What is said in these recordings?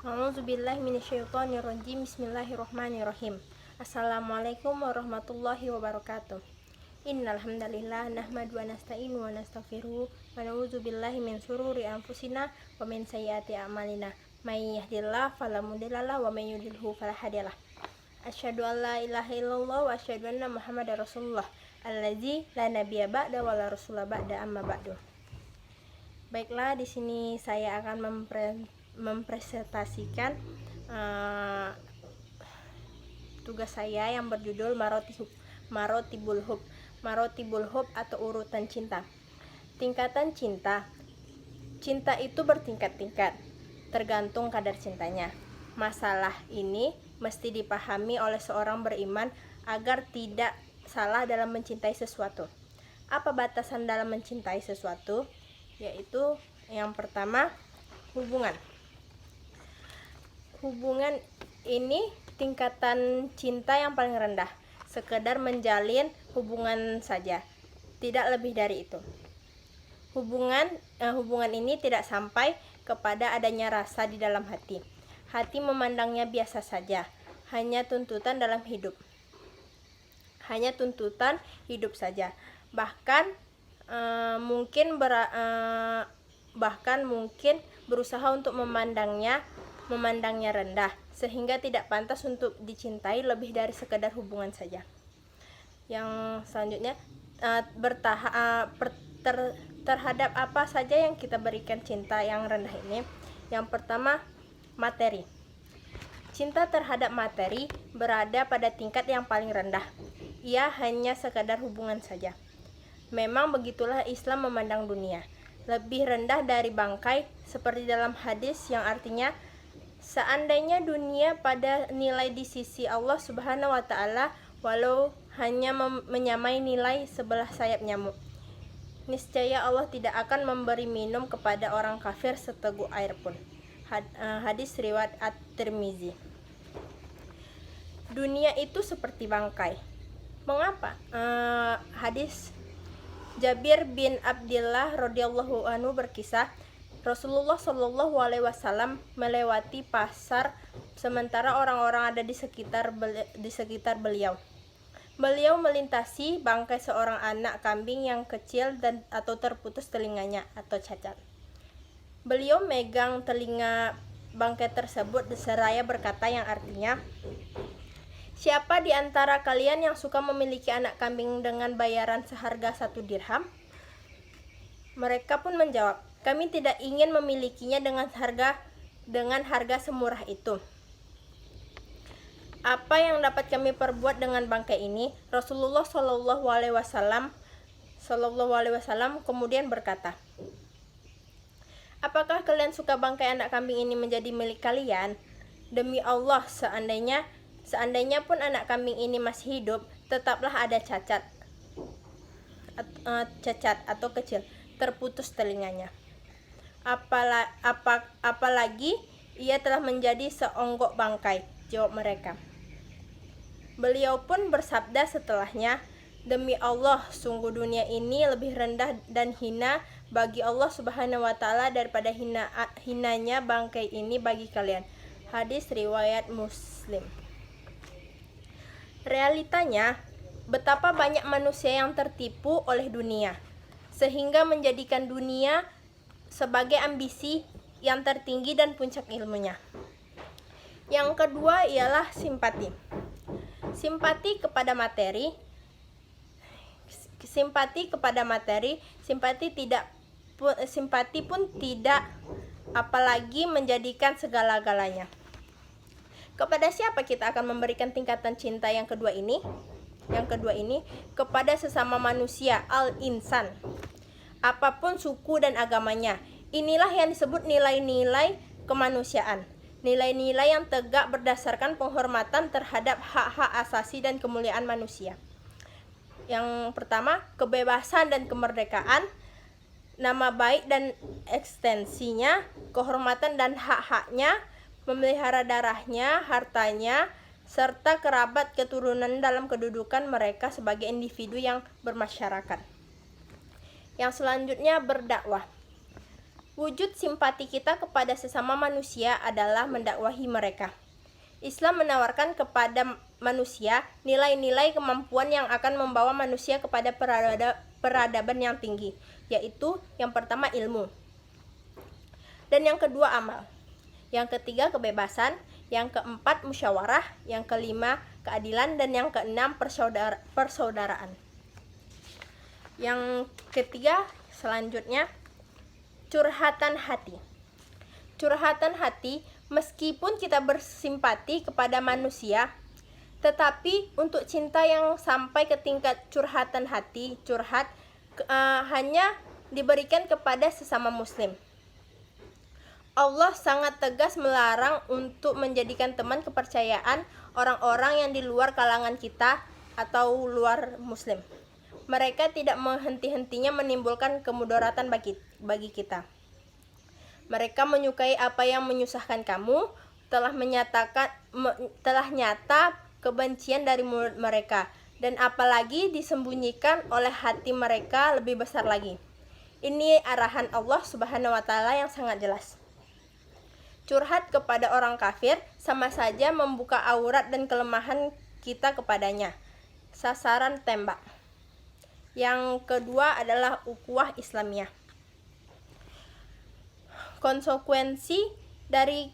A'udzubillahi minasyaitonirrajim. Bismillahirrahmanirrahim. Assalamualaikum warahmatullahi wabarakatuh. Innal hamdalillah nahmadu wa nasta'inu wa nastaghfiruh wa na'udzubillahi min syururi anfusina wa min sayyiati a'malina. May yahdihillahu fala mudhillalah wa may yudhlilhu fala hadiyalah. Asyhadu an la ilaha illallah wa asyhadu anna Muhammadar Rasulullah allazi la nabiyya ba'da wa la rasula ba'da amma ba'du. Baiklah, di sini saya akan mempresentasikan tugas saya yang berjudul Marotibul Hub atau urutan cinta. Tingkatan cinta. Cinta itu bertingkat-tingkat, tergantung kadar cintanya. Masalah ini mesti dipahami oleh seorang beriman agar tidak salah dalam mencintai sesuatu. Apa batasan dalam mencintai sesuatu? Yaitu yang pertama, hubungan. Hubungan ini tingkatan cinta yang paling rendah, sekedar menjalin hubungan saja, tidak lebih dari itu. Hubungan ini tidak sampai kepada adanya rasa di dalam hati. Hati memandangnya biasa saja, hanya tuntutan hidup saja. Bahkan mungkin berusaha untuk memandangnya rendah, sehingga tidak pantas untuk dicintai lebih dari sekedar hubungan saja. Yang selanjutnya, terhadap apa saja yang kita berikan cinta yang rendah ini. Yang pertama, materi. Cinta terhadap materi berada pada tingkat yang paling rendah. Ia hanya sekadar hubungan saja. Memang begitulah Islam memandang dunia, lebih rendah dari bangkai, seperti dalam hadis yang artinya, seandainya dunia pada nilai di sisi Allah Subhanahu wa Ta'ala, walau hanya menyamai nilai sebelah sayap nyamuk, niscaya Allah tidak akan memberi minum kepada orang kafir seteguk air pun. Hadis riwayat At-Tirmizi. Dunia itu seperti bangkai. Mengapa? Hadis Jabir bin Abdillah radhiyallahu anhu berkisah, Rasulullah Shallallahu alaihi wasallam melewati pasar sementara orang-orang ada di sekitar beliau. Beliau melintasi bangkai seorang anak kambing yang kecil atau terputus telinganya atau cacat. Beliau megang telinga bangkai tersebut seraya berkata yang artinya, siapa di antara kalian yang suka memiliki anak kambing dengan bayaran seharga 1 dirham? Mereka pun menjawab, kami tidak ingin memilikinya dengan harga semurah itu. Apa yang dapat kami perbuat dengan bangkai ini? Rasulullah Shallallahu alaihi wasallam kemudian berkata, apakah kalian suka bangkai anak kambing ini menjadi milik kalian? Demi Allah, seandainya pun anak kambing ini masih hidup, tetaplah ada cacat atau kecil, terputus telinganya. Apalagi ia telah menjadi seonggok bangkai, jawab mereka. Beliau pun bersabda setelahnya, demi Allah, sungguh dunia ini lebih rendah dan hina bagi Allah Subhanahu wa Ta'ala daripada hinanya bangkai ini bagi kalian. Hadis riwayat Muslim. Realitanya, betapa banyak manusia yang tertipu oleh dunia, sehingga menjadikan dunia sebagai ambisi yang tertinggi dan puncak ilmunya. Yang kedua ialah simpati. Simpati pun tidak, apalagi menjadikan segala-galanya. Kepada siapa kita akan memberikan tingkatan cinta yang kedua ini? Kepada sesama manusia, al-insan, apapun suku dan agamanya. Inilah yang disebut nilai-nilai kemanusiaan. Nilai-nilai yang tegak berdasarkan penghormatan terhadap hak-hak asasi dan kemuliaan manusia. Yang pertama, kebebasan dan kemerdekaan, nama baik dan ekstensinya, kehormatan dan hak-haknya, memelihara darahnya, hartanya, serta kerabat keturunan dalam kedudukan mereka sebagai individu yang bermasyarakat. Yang selanjutnya, berdakwah. Wujud simpati kita kepada sesama manusia adalah mendakwahi mereka. Islam menawarkan kepada manusia nilai-nilai kemampuan yang akan membawa manusia kepada peradaban yang tinggi, yaitu yang pertama ilmu, dan yang kedua amal, yang ketiga kebebasan, yang keempat musyawarah, yang kelima keadilan, dan yang keenam persaudaraan. Yang ketiga selanjutnya curhatan hati. Curhatan hati, meskipun kita bersimpati kepada manusia, tetapi untuk cinta yang sampai ke tingkat curhatan hati, hanya diberikan kepada sesama muslim. Allah sangat tegas melarang untuk menjadikan teman kepercayaan orang-orang yang di luar kalangan kita atau luar muslim. Mereka tidak menghenti-hentinya menimbulkan kemudaratan bagi kita. Mereka menyukai apa yang menyusahkan kamu, telah nyata kebencian dari mulut mereka, dan apalagi disembunyikan oleh hati mereka lebih besar lagi. Ini arahan Allah Subhanahu wa Ta'ala yang sangat jelas. Curhat kepada orang kafir sama saja membuka aurat dan kelemahan kita kepadanya. Sasaran tembak. Yang kedua adalah ukhuwah Islamiyah. Konsekuensi dari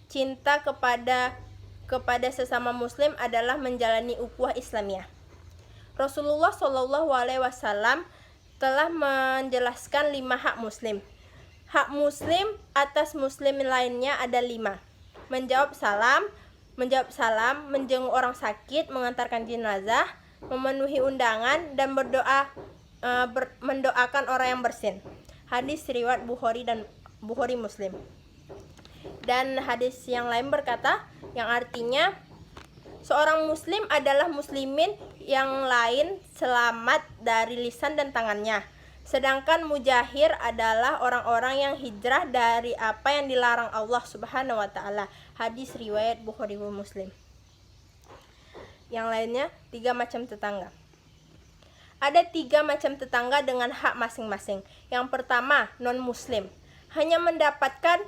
cinta kepada sesama muslim adalah menjalani ukhuwah Islamiyah. Rasulullah SAW telah menjelaskan 5 hak muslim. Hak muslim atas muslim lainnya ada 5. Menjawab salam, menjenguk orang sakit, mengantarkan jenazah, memenuhi undangan, dan mendoakan orang yang bersin. Hadis riwayat Bukhari Muslim. Dan hadis yang lain berkata, yang artinya seorang muslim adalah muslimin yang lain selamat dari lisan dan tangannya. Sedangkan mujahir adalah orang-orang yang hijrah dari apa yang dilarang Allah Subhanahu wa Ta'ala. Hadis riwayat Bukhari Muslim. Yang lainnya 3 macam tetangga. Ada 3 macam tetangga dengan hak masing-masing. Yang pertama, non-muslim, hanya mendapatkan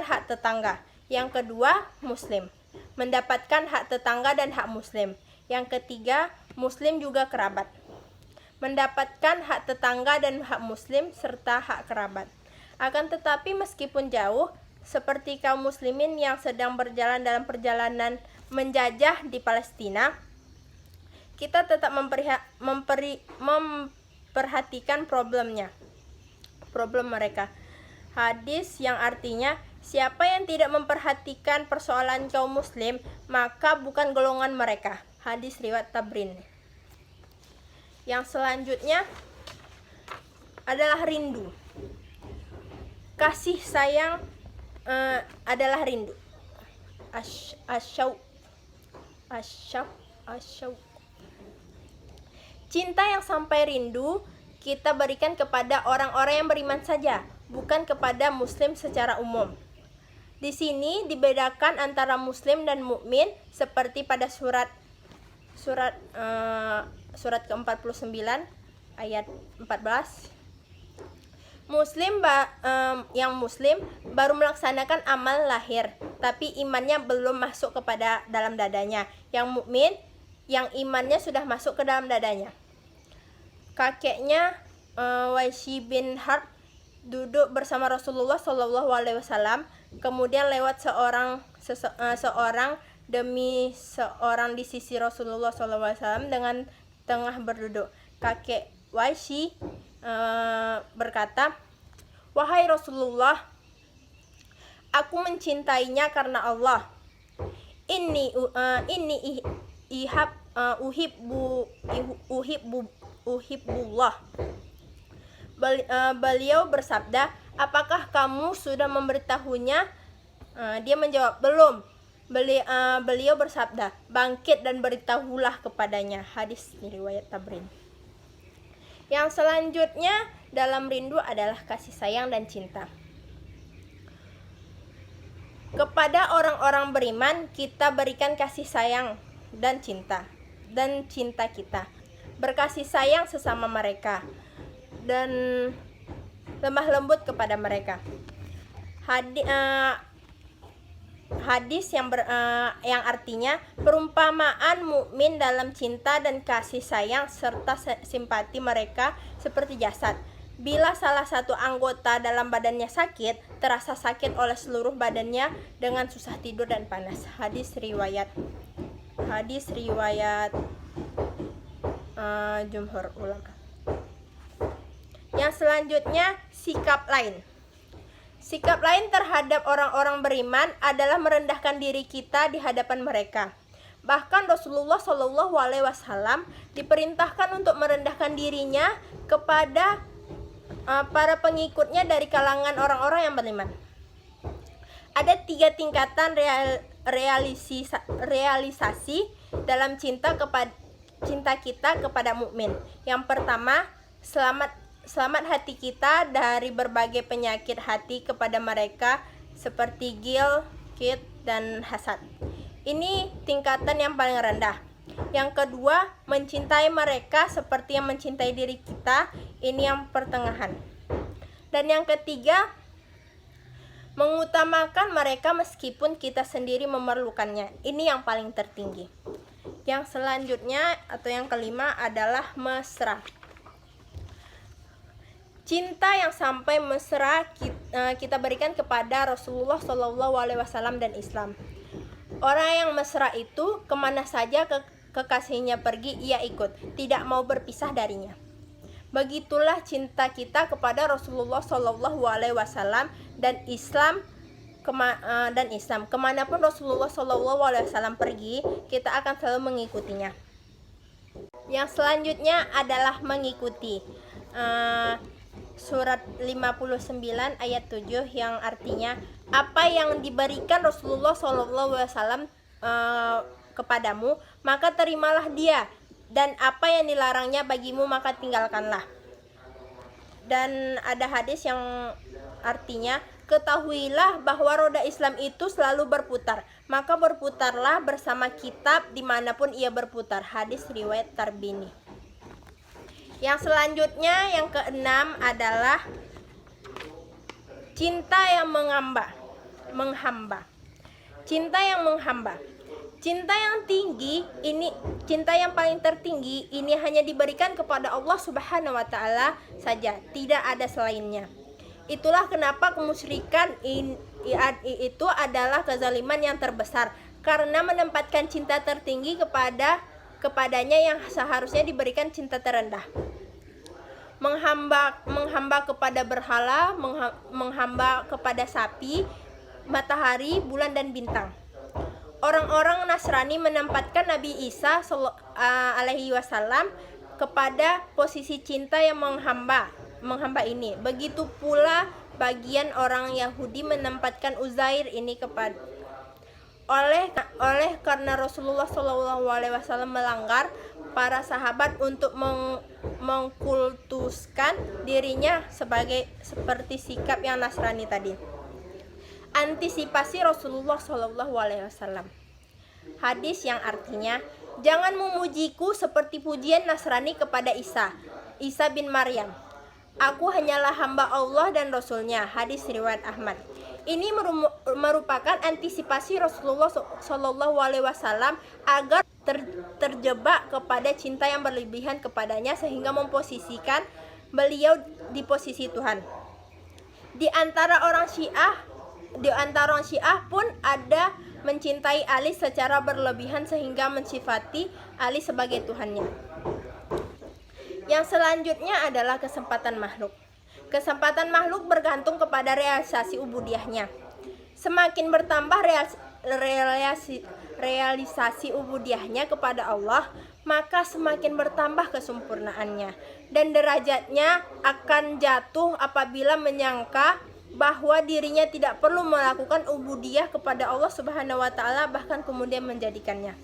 hak tetangga. Yang kedua, muslim, mendapatkan hak tetangga dan hak muslim. Yang ketiga, muslim juga kerabat, mendapatkan hak tetangga dan hak muslim serta hak kerabat. Akan tetapi meskipun jauh, seperti kaum muslimin yang sedang berjalan dalam perjalanan menjajah di Palestina, kita tetap memperhatikan problem mereka. Hadis yang artinya, siapa yang tidak memperhatikan persoalan kaum muslim, maka bukan golongan mereka. Hadis riwayat Tabrin. Yang selanjutnya adalah rindu. Kasih sayang adalah rindu. Asyauq. Cinta yang sampai rindu kita berikan kepada orang-orang yang beriman saja, bukan kepada muslim secara umum. Di sini dibedakan antara muslim dan mukmin seperti pada surat ke-49 ayat 14. Yang muslim baru melaksanakan amal lahir, tapi imannya belum masuk kepada dalam dadanya. Yang mukmin yang imannya sudah masuk ke dalam dadanya. Kakeknya Waishi bin Harb duduk bersama Rasulullah SAW. Kemudian lewat seorang demi seorang di sisi Rasulullah SAW dengan tengah berduduk. Kakek Waishi berkata, "Wahai Rasulullah, aku mencintainya karena Allah. Ini uhibbullah." Beliau bersabda, "Apakah kamu sudah memberitahunya?" Dia menjawab, "Belum." Beliau bersabda, "Bangkit dan beritahulah kepadanya." Hadis riwayat Tabrin. Yang selanjutnya dalam rindu adalah kasih sayang dan cinta. Kepada orang-orang beriman kita berikan kasih sayang dan cinta kita. Berkasih sayang sesama mereka. Dan lemah lembut kepada mereka. Hadis yang artinya perumpamaan mukmin dalam cinta dan kasih sayang serta simpati mereka seperti jasad. Bila salah satu anggota dalam badannya sakit, terasa sakit oleh seluruh badannya dengan susah tidur dan panas. Hadis riwayat jumhur ulama. Yang selanjutnya, sikap lain. Sikap lain terhadap orang-orang beriman adalah merendahkan diri kita di hadapan mereka. Bahkan Rasulullah SAW diperintahkan untuk merendahkan dirinya kepada para pengikutnya dari kalangan orang-orang yang beriman. Ada 3 tingkatan realisasi dalam cinta kita kepada mukmin. Yang pertama, selamat hati kita dari berbagai penyakit hati kepada mereka seperti ghil, kid, dan hasad. Ini tingkatan yang paling rendah. Yang kedua, mencintai mereka seperti yang mencintai diri kita. Ini yang pertengahan. Dan yang ketiga, mengutamakan mereka meskipun kita sendiri memerlukannya. Ini yang paling tertinggi. Yang selanjutnya atau yang kelima adalah mesra. Cinta yang sampai mesra kita berikan kepada Rasulullah SAW dan Islam. Orang yang mesra itu kemana saja kekasihnya pergi, ia ikut, tidak mau berpisah darinya. Begitulah cinta kita kepada Rasulullah SAW dan Islam. Kemanapun Rasulullah SAW pergi, kita akan selalu mengikutinya. Yang selanjutnya adalah mengikuti. Surat 59 ayat 7 yang artinya, apa yang diberikan Rasulullah SAW kepadamu, maka terimalah dia, dan apa yang dilarangnya bagimu, maka tinggalkanlah. Dan ada hadis yang artinya, ketahuilah bahwa roda Islam itu selalu berputar, maka berputarlah bersama kitab dimanapun ia berputar. Hadis riwayat Tarbini. Yang selanjutnya, yang keenam adalah cinta yang menghamba. Cinta yang menghamba. Cinta yang tinggi ini, cinta yang paling tertinggi ini hanya diberikan kepada Allah Subhanahu wa taala saja, tidak ada selainnya. Itulah kenapa kemusyrikan itu adalah kezaliman yang terbesar, karena menempatkan cinta tertinggi kepadanya yang seharusnya diberikan cinta terendah. Menghamba kepada berhala, menghamba kepada sapi, matahari, bulan, dan bintang. Orang-orang Nasrani menempatkan Nabi Isa alaihi wasallam kepada posisi cinta yang menghamba ini. Begitu pula bagian orang Yahudi menempatkan Uzair ini kepada karena Rasulullah SAW melanggar, para sahabat untuk mengkultuskan dirinya seperti sikap yang Nasrani tadi. Antisipasi Rasulullah SAW. Hadis yang artinya, jangan memujiku seperti pujian Nasrani kepada Isa bin Maryam. Aku hanyalah hamba Allah dan Rasulnya. Hadis riwayat Ahmad. Ini merupakan antisipasi Rasulullah SAW agar terjebak kepada cinta yang berlebihan kepadanya, sehingga memposisikan beliau di posisi Tuhan. Di antara orang Syiah pun ada mencintai Ali secara berlebihan sehingga mensifati Ali sebagai Tuhannya. Yang selanjutnya adalah kesempatan makhluk. Kesempatan makhluk bergantung kepada realisasi ubudiyahnya. Semakin bertambah realisasi ubudiyahnya kepada Allah, maka semakin bertambah kesempurnaannya, dan derajatnya akan jatuh apabila menyangka bahwa dirinya tidak perlu melakukan ubudiyah kepada Allah Subhanahu wa taala, bahkan kemudian menjadikannya.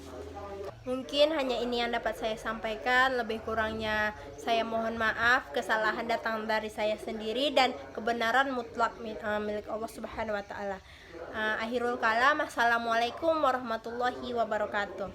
Mungkin hanya ini yang dapat saya sampaikan, lebih kurangnya saya mohon maaf. Kesalahan datang dari saya sendiri dan kebenaran mutlak milik Allah Subhanahu wa taala. Akhirul kalam, assalamualaikum warahmatullahi wabarakatuh.